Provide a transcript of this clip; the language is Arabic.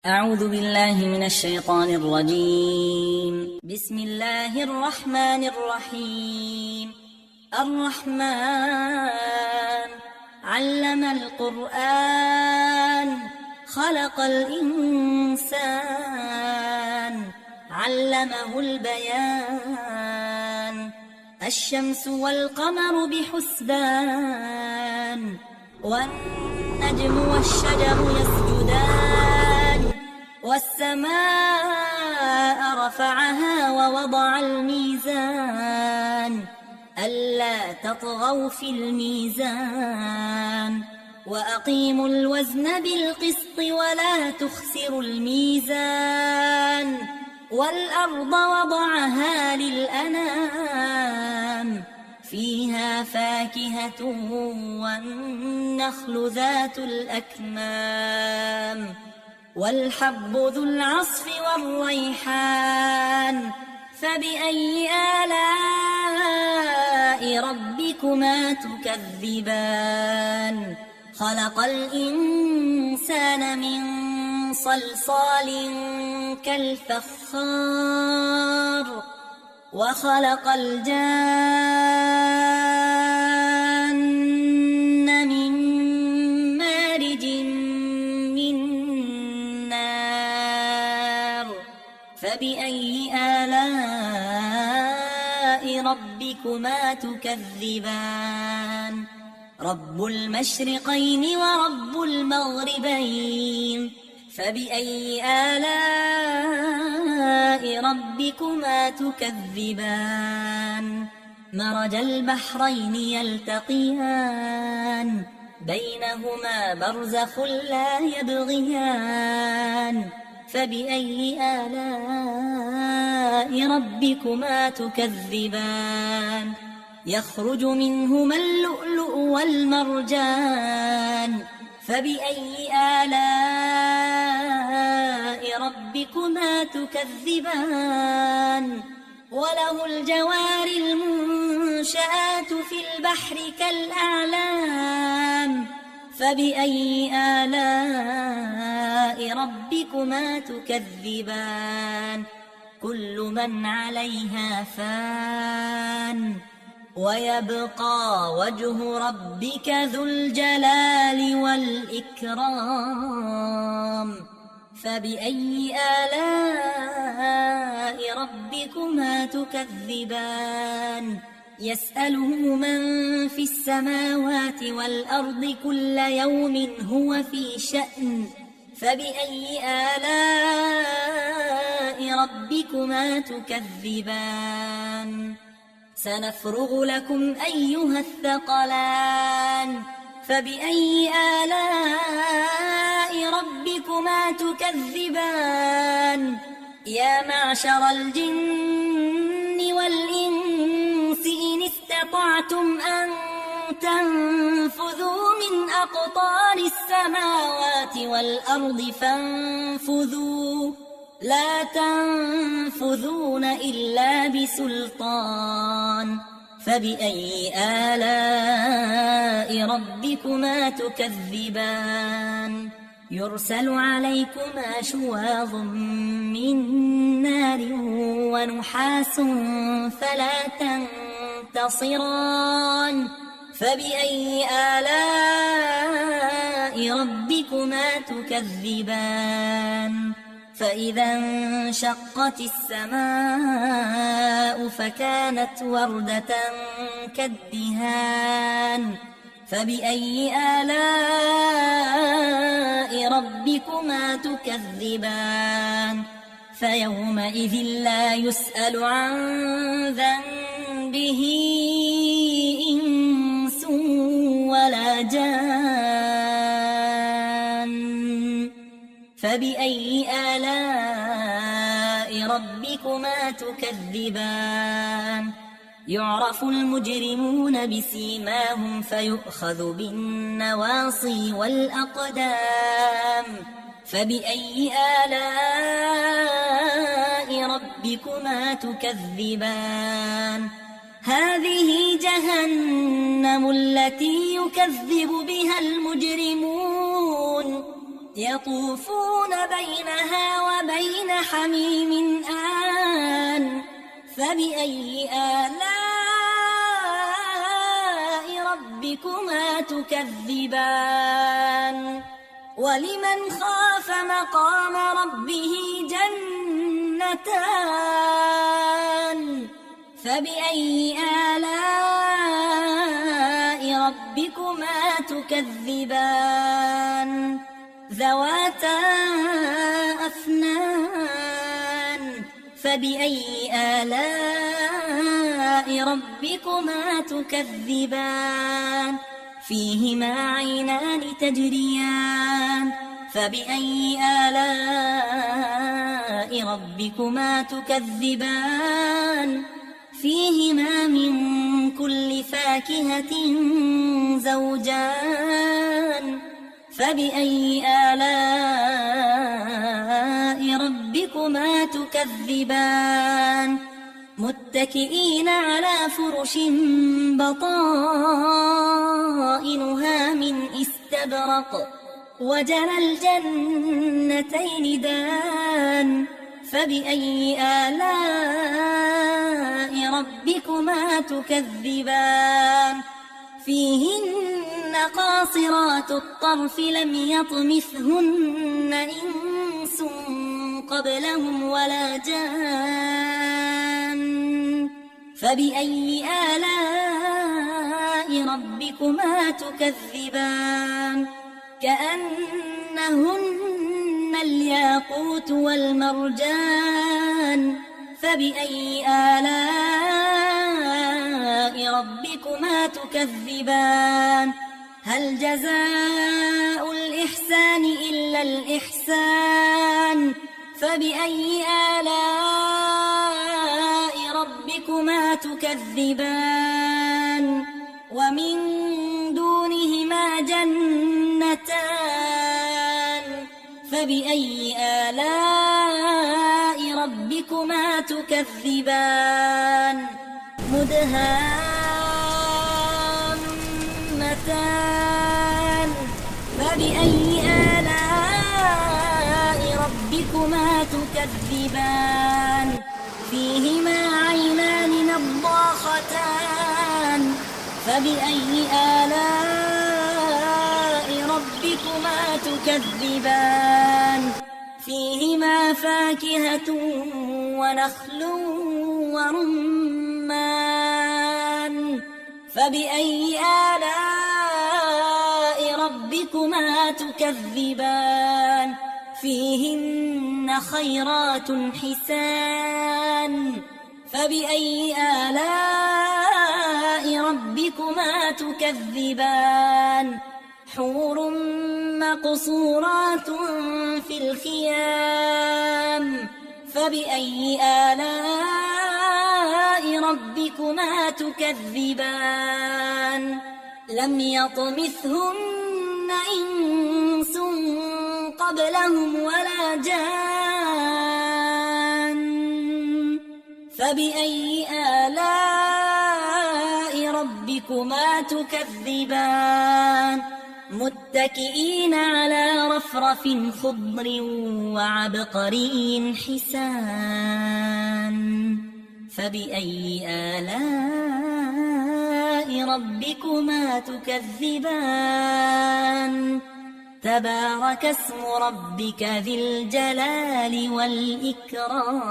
أعوذ بالله من الشيطان الرجيم. بسم الله الرحمن الرحيم. الرحمن علم القرآن خلق الإنسان علمه البيان. الشمس والقمر بحسبان والنجم والشجر يسجدان والسماء رفعها ووضع الميزان ألا تطغوا في الميزان وأقيموا الوزن بالقسط ولا تخسروا الميزان والأرض وضعها للأنام فيها فاكهة والنخل ذات الأكمام والحب ذو العصف والريحان فبأي آلاء ربكما تكذبان. خلق الإنسان من صلصال كالفخار وخلق الجان من مارج من نار فبأي آلاء ربكما تكذبان. رب المشرقين ورب المغربين فبأي آلاء ربكما تكذبان. مرج البحرين يلتقيان بينهما برزخ لا يبغيان فبأي آلاء ربكما تكذبان. يخرج منهما اللؤلؤ والمرجان فبأي آلاء ربكما تكذبان. وله الجوار المنشآت في البحر كالأعلام فبأي آلاء ربكما تكذبان. كل من عليها فان ويبقى وجه ربك ذو الجلال والإكرام فبأي آلاء ربكما تكذبان. يسأله من في السماوات والأرض كل يوم هو في شأن فبأي آلاء ربكما تكذبان. سنفرغ لكم أيها الثقلان فبأي آلاء ربكما تكذبان. يا معشر الجن والإنس إن استطعتم أن تنفذوا من أقطار السماوات والأرض فانفذوا لا تنفذون إلا بسلطان فبأي آلاء ربكما تكذبان. يرسل عليكما شواظ من نار ونحاس فلا تنتصران فبأي آلاء ربكما تكذبان. فإذا انشقت السماء فكانت وردة كالدهان فبأي آلاء ربكما تكذبان. فيومئذ لا يسأل عن ذنبه إنس ولا جان فبأي آلاء ربكما تكذبان. يعرف المجرمون بسيماهم فيؤخذ بالنواصي والأقدام فبأي آلاء ربكما تكذبان. هذه جهنم التي يكذب بها المجرمون يطوفون بينها وبين حميم آن فبأي آلاء ربكما تكذبان ولمن خاف مقام ربه جنتان فبأي آلاء ربكما تكذبان ذواتا أفنان فبأي آلاء ربكما تكذبان فيهما عينان تجريان فبأي آلاء ربكما تكذبان فيهما من كل فاكهة زوجان فبأي آلاء ربكما تكذبان متكئين على فرش بطائنها من استبرق وجنى الجنتين دان فبأي آلاء ربكما تكذبان فيهن قاصرات الطرف لم يطمثهن إنس قبلهم ولا جان فبأي آلاء ربكما تكذبان كأنهن الياقوت والمرجان فبأي آلاء ربكما تكذبان هل جزاء الإحسان إلا الإحسان فبأي آلاء ربكما تكذبان ومن دونهما جنتان فبأي آلاء ربكما تكذبان مدهامتان فبأي آلاء ربكما تكذبان فيهما عينان نضاختان فبأي آلاء ربكما تكذبان فيهما فاكهة ونخل ورمان فبأي آلاء ربكما تكذبان فيهن خيرات حسان فبأي آلاء ربكما تكذبان حور مقصورات في الخيام فبأي آلاء ربكما تكذبان لم يطمثهن إنس قبلهم ولا جان فبأي آلاء ربكما تكذبان متكئين على رفرف خضر وعبقري حسان فبأي آلاء ربكما تكذبان تبارك اسم ربك ذي الجلال والإكرام